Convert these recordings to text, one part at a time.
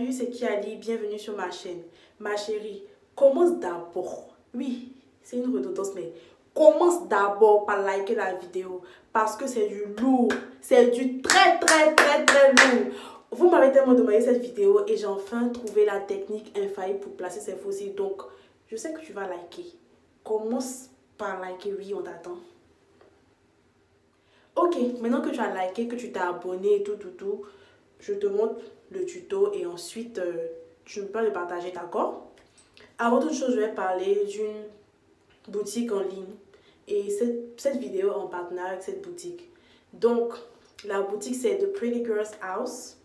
Salut, c'est Kiali, bienvenue sur ma chaîne. Ma chérie, commence d'abord. Oui, c'est une redondance, mais commence d'abord par liker la vidéo parce que c'est du lourd. C'est du très lourd. Vous m'avez tellement demandé cette vidéo et j'ai enfin trouvé la technique infaillible pour placer ces fossiles. Donc, je sais que tu vas liker. Commence par liker, oui, on t'attend. Ok, maintenant que tu as liké, que tu t'es abonné et tout, je te montre le tuto et ensuite tu ne peux pas le partager, d'accord? Avant toute chose, je vais parler d'une boutique en ligne et cette vidéo en partenariat avec cette boutique. Donc, la boutique c'est The Pretty Girls House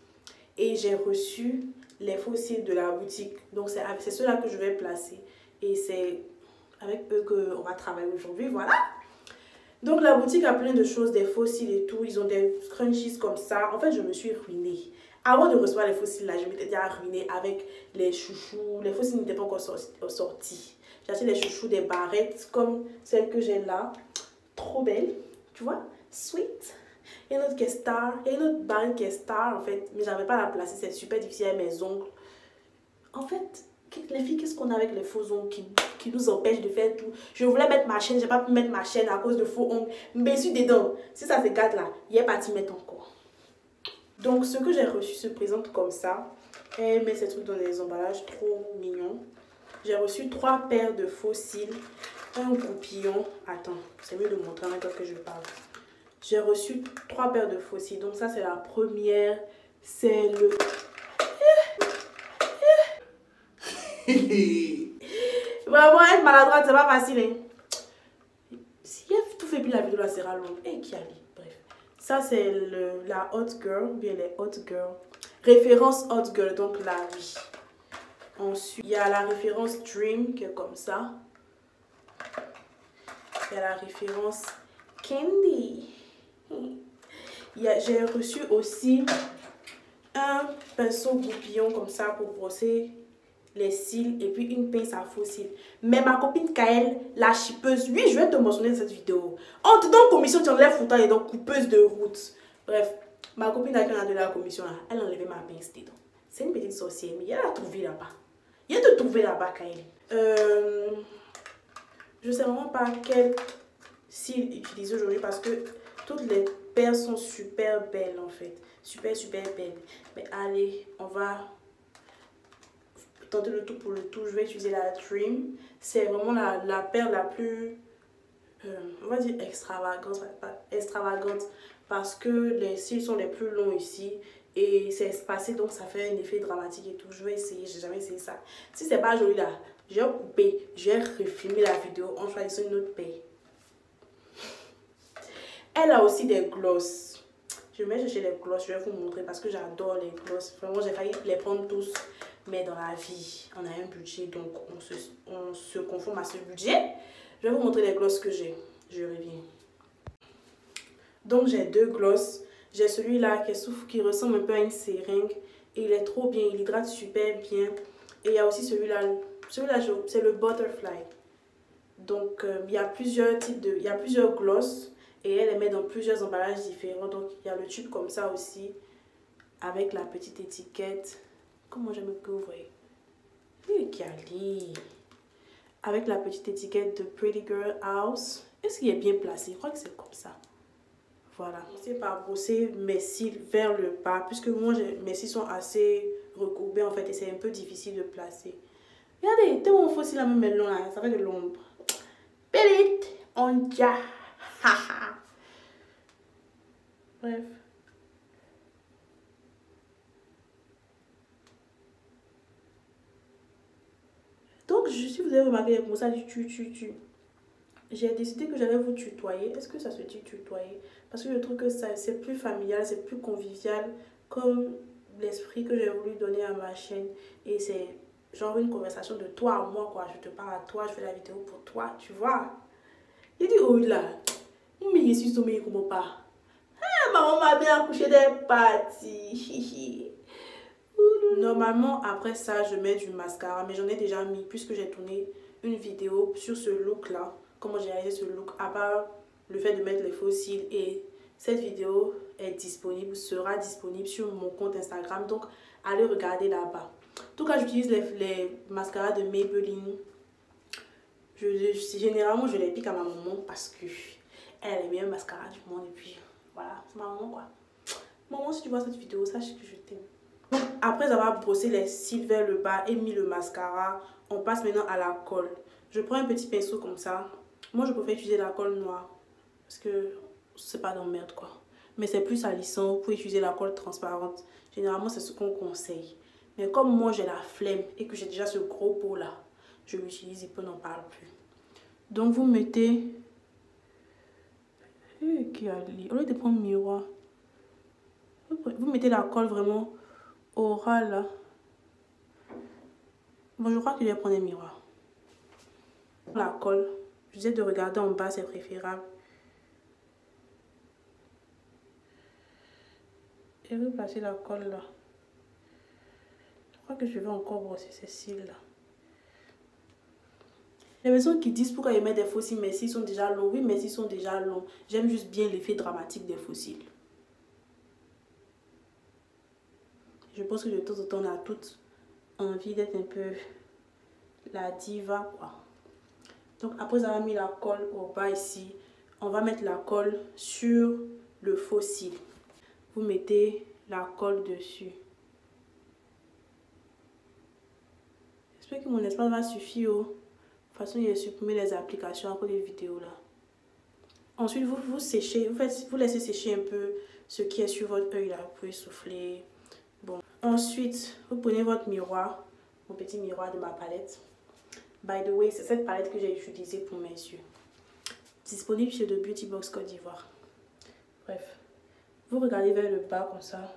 et j'ai reçu les fossiles de la boutique. Donc, c'est ceux-là que je vais placer et c'est avec eux qu'on va travailler aujourd'hui, voilà. Donc la boutique a plein de choses, des fossiles et tout. Ils ont des scrunchies comme ça. En fait, je me suis ruinée. Avant de recevoir les fossiles là, je m'étais déjà ruinée avec les chouchous. Les fossiles n'étaient pas encore sortis. J'ai acheté des chouchous, des barrettes comme celle que j'ai là. Trop belle, tu vois, sweet. Il y a une autre qui est star. Il y a une autre barrette qui est star en fait. Mais j'avais pas à la placer, c'est super difficile avec mes ongles. En fait, les filles, qu'est-ce qu'on a avec les faux ongles qui nous empêchent de faire tout? Je voulais mettre ma chaîne, j'ai pas pu mettre ma chaîne à cause de faux ongles. Mais je suis dedans. Si ça se gâte là, il est parti mettre encore. Donc, ce que j'ai reçu se présente comme ça. Elle met ces trucs dans les emballages trop mignons. J'ai reçu 3 paires de faux cils, un goupillon. Attends, c'est mieux de montrer en même temps que je parle. J'ai reçu 3 paires de faux cils. Donc, ça, c'est la première. C'est le... Vraiment, être maladroite, c'est pas facile. Hein? Si elle tout fait puis la vidéo là sera longue. Et qui a dit? Bref. Ça, c'est la Hot Girl. Bien, les Hot Girl. Référence Hot Girl, donc la vie. Ensuite, il y a la référence Dream qui est comme ça. Il y a la référence Candy. J'ai reçu aussi un pinceau goupillon comme ça pour brosser les cils et puis une pince à faux cils. Mais ma copine Kael, la chipeuse, oui, je vais te mentionner dans cette vidéo. On te donne commission, tu enlèves foutant et donc coupeuse de route. Bref, ma copine qui a donné la commission là, elle a enlevé ma pince dedans. C'est une petite sorcière, mais elle a trouvé là-bas. Il y a de trouver là-bas, Kael. Je sais vraiment pas quel cils utiliser aujourd'hui parce que toutes les paires sont super belles en fait. Super belles. Mais allez, on va tenter le tout pour le tout. Je vais utiliser la Dream. C'est vraiment la paire la plus, on va dire extravagante parce que les cils sont les plus longs ici et c'est espacé donc ça fait un effet dramatique et tout. Je vais essayer, j'ai jamais essayé ça. Si c'est pas joli là, je vais couper, je vais refilmer la vidéo en choisissant une autre paire. Elle a aussi des gloss. Je vais chercher les gloss, je vais vous montrer parce que j'adore les gloss. Vraiment, j'ai failli les prendre tous. Mais dans la vie, on a un budget, donc on se conforme à ce budget. Je vais vous montrer les gloss que j'ai. Je reviens. Donc, j'ai 2 gloss. J'ai celui-là qui ressemble un peu à une seringue. Et il est trop bien, il hydrate super bien. Et il y a aussi celui-là. Celui-là, c'est le Butterfly. Donc, il y a plusieurs types de... Il y a plusieurs gloss. Et elle les met dans plusieurs emballages différents. Donc, il y a le tube comme ça aussi. Avec la petite étiquette. Comment j'aime que vous voyez. Avec la petite étiquette de Pretty Girl House. Est-ce qu'il est bien placé? Je crois que c'est comme ça. Voilà. Je vais commencer par brosser mes cils vers le bas. Puisque moi, mes cils sont assez recourbés en fait. Et c'est un peu difficile de placer. Regardez, t'es mon faux cils là même long là. Ça fait de l'ombre. Petite. On dia. Bref. Donc, si vous avez remarqué comme ça, tu. J'ai décidé que j'allais vous tutoyer. Est-ce que ça se dit tutoyer? Parce que je trouve que c'est plus familial, c'est plus convivial comme l'esprit que j'ai voulu donner à ma chaîne. Et c'est genre une conversation de toi à moi, quoi. Je te parle à toi, je fais la vidéo pour toi, tu vois. Il dit, oh là, mais je suis sommeillée comme pas. Ah, maman m'a bien accouché des parties. Normalement, après ça, je mets du mascara, mais j'en ai déjà mis puisque j'ai tourné une vidéo sur ce look-là. Comment j'ai réalisé ce look, à part le fait de mettre les faux cils. Et cette vidéo est disponible, sera disponible sur mon compte Instagram. Donc, allez regarder là-bas. En tout cas, j'utilise les mascaras de Maybelline. Généralement, je les pique à ma maman parce que elle est le meilleur mascara du monde. Et puis, voilà, c'est ma maman quoi. Maman, si tu vois cette vidéo, sache que je t'aime. Donc, après avoir brossé les cils vers le bas et mis le mascara, on passe maintenant à la colle. Je prends un petit pinceau comme ça. Moi, je préfère utiliser la colle noire parce que c'est pas d'emmerde quoi. Mais c'est plus salissant pour utiliser la colle transparente. Généralement, c'est ce qu'on conseille. Mais comme moi, j'ai la flemme et que j'ai déjà ce gros pot là, je l'utilise et puis on n'en parle plus. Donc, vous mettez... Au lieu de prendre le miroir, vous mettez la colle vraiment au ras là. Bon, je crois que je vais prendre un miroir. La colle, je disais de regarder en bas, c'est préférable. Et replacer la colle là. Je crois que je vais encore brosser ces cils là. Les personnes qui disent pourquoi ils mettent des faux cils, mes cils sont déjà longs. Oui, mes cils sont déjà longs. J'aime juste bien l'effet dramatique des faux cils. Je pense que de temps en temps, on a toutes envie d'être un peu la diva, quoi. Donc, après avoir mis la colle au bas ici, on va mettre la colle sur le faux cil. Vous mettez la colle dessus. J'espère que mon espace va suffire. De toute façon, il a supprimé les applications à cause des vidéos là. Ensuite, vous séchez, vous laissez sécher un peu ce qui est sur votre œil là. Vous pouvez souffler. Bon. Ensuite, vous prenez votre miroir, mon petit miroir de ma palette. By the way, c'est cette palette que j'ai utilisée pour mes yeux. Disponible chez The Beauty Box Côte d'Ivoire. Bref, vous regardez vers le bas comme ça.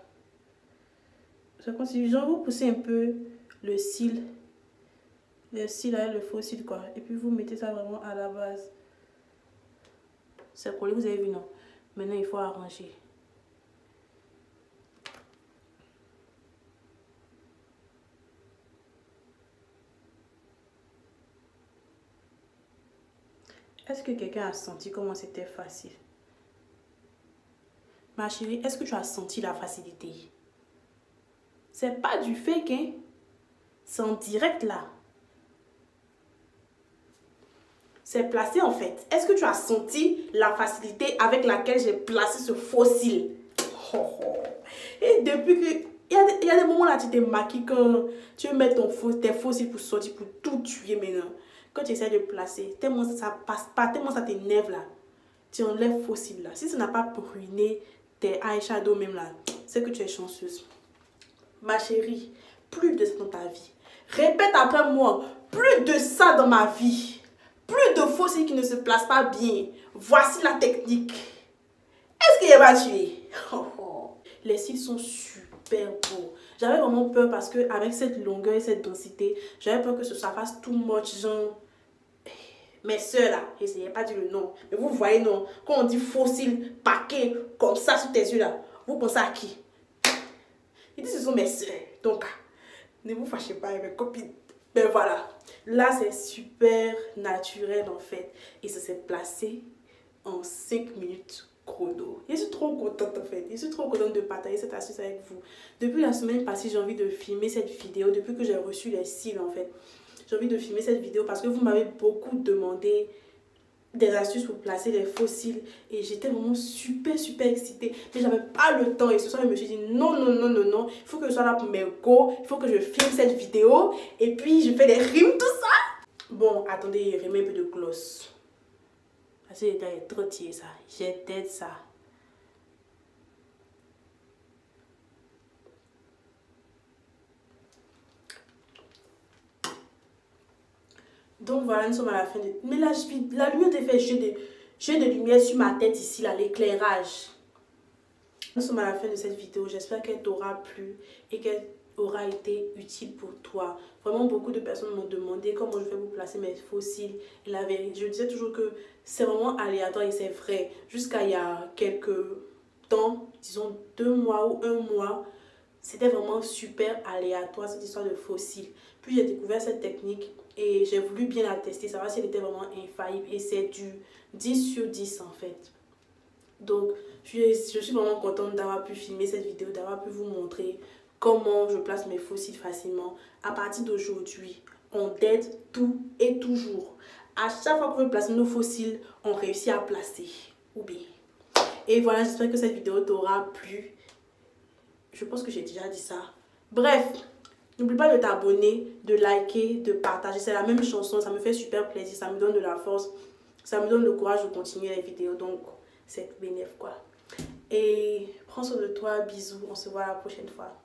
C'est comme si genre vous poussez un peu le cil. Le cil là, le faux cil quoi. Et puis vous mettez ça vraiment à la base. C'est collé, vous avez vu non? Maintenant il faut arranger. Est-ce que quelqu'un a senti comment c'était facile? Ma chérie, est-ce que tu as senti la facilité? C'est pas du fake, hein? C'est en direct là. C'est placé en fait. Est-ce que tu as senti la facilité avec laquelle j'ai placé ce faux cil? Et depuis que... Il y a des moments là, tu te maquilles quand tu veux mettre tes faux cils pour sortir, pour tout tuer maintenant. Quand tu essaies de placer, tellement ça passe pas, tellement ça t'énerve là. Tu enlèves faux cils là. Si ça n'a pas ruiné tes eyeshadows même là, c'est que tu es chanceuse. Ma chérie, plus de ça dans ta vie. Répète après moi, plus de ça dans ma vie. Plus de faux cils qui ne se placent pas bien. Voici la technique. Est-ce qu'il va tuer? Les cils sont super beaux. J'avais vraiment peur parce que avec cette longueur et cette densité, j'avais peur que ça fasse too much genre. Mes soeurs là, j'essayais pas de dire le nom. Mais vous voyez non, quand on dit faux cils paquets comme ça sur tes yeux là, vous pensez à qui? Ils disent que ce sont mes soeurs. Donc, ne vous fâchez pas avec mes copines. Ben voilà. Là, c'est super naturel en fait. Et ça s'est placé en 5 minutes chrono. Je suis trop contente en fait. Je suis trop contente de partager cette astuce avec vous. Depuis la semaine passée, j'ai envie de filmer cette vidéo. Depuis que j'ai reçu les cils en fait. J'ai envie de filmer cette vidéo parce que vous m'avez beaucoup demandé des astuces pour placer les faux cils et j'étais vraiment super excitée, mais j'avais pas le temps et ce soir je me suis dit non, il faut que je sois là pour mes go, il faut que je filme cette vidéo et puis je fais des rimes tout ça. Bon, attendez, je remets un peu de gloss parce que j'ai trop tiré ça, j'ai tête ça. Donc voilà, nous sommes à la fin de... Mais la lumière te fait jeu de lumière sur ma tête ici, là, l'éclairage. Nous sommes à la fin de cette vidéo. J'espère qu'elle t'aura plu et qu'elle aura été utile pour toi. Vraiment, beaucoup de personnes m'ont demandé comment je fais pour placer mes faux cils. Et la vérité, je disais toujours que c'est vraiment aléatoire et c'est vrai. Jusqu'à il y a quelques temps, disons 2 mois ou 1 mois, c'était vraiment super aléatoire cette histoire de faux cils. Puis j'ai découvert cette technique et j'ai voulu bien la tester, savoir si elle était vraiment infaillible. Et c'est du 10 sur 10 en fait. Donc je suis vraiment contente d'avoir pu filmer cette vidéo, d'avoir pu vous montrer comment je place mes fossiles facilement. À partir d'aujourd'hui, on date tout et toujours. À chaque fois qu'on veut placer nos fossiles, on réussit à placer. Ou bien. Et voilà, j'espère que cette vidéo t'aura plu. Je pense que j'ai déjà dit ça. Bref, n'oublie pas de t'abonner, de liker, de partager. C'est la même chanson, ça me fait super plaisir, ça me donne de la force. Ça me donne le courage de continuer les vidéos. Donc, c'est bénéf quoi. Et prends soin de toi, bisous, on se voit la prochaine fois.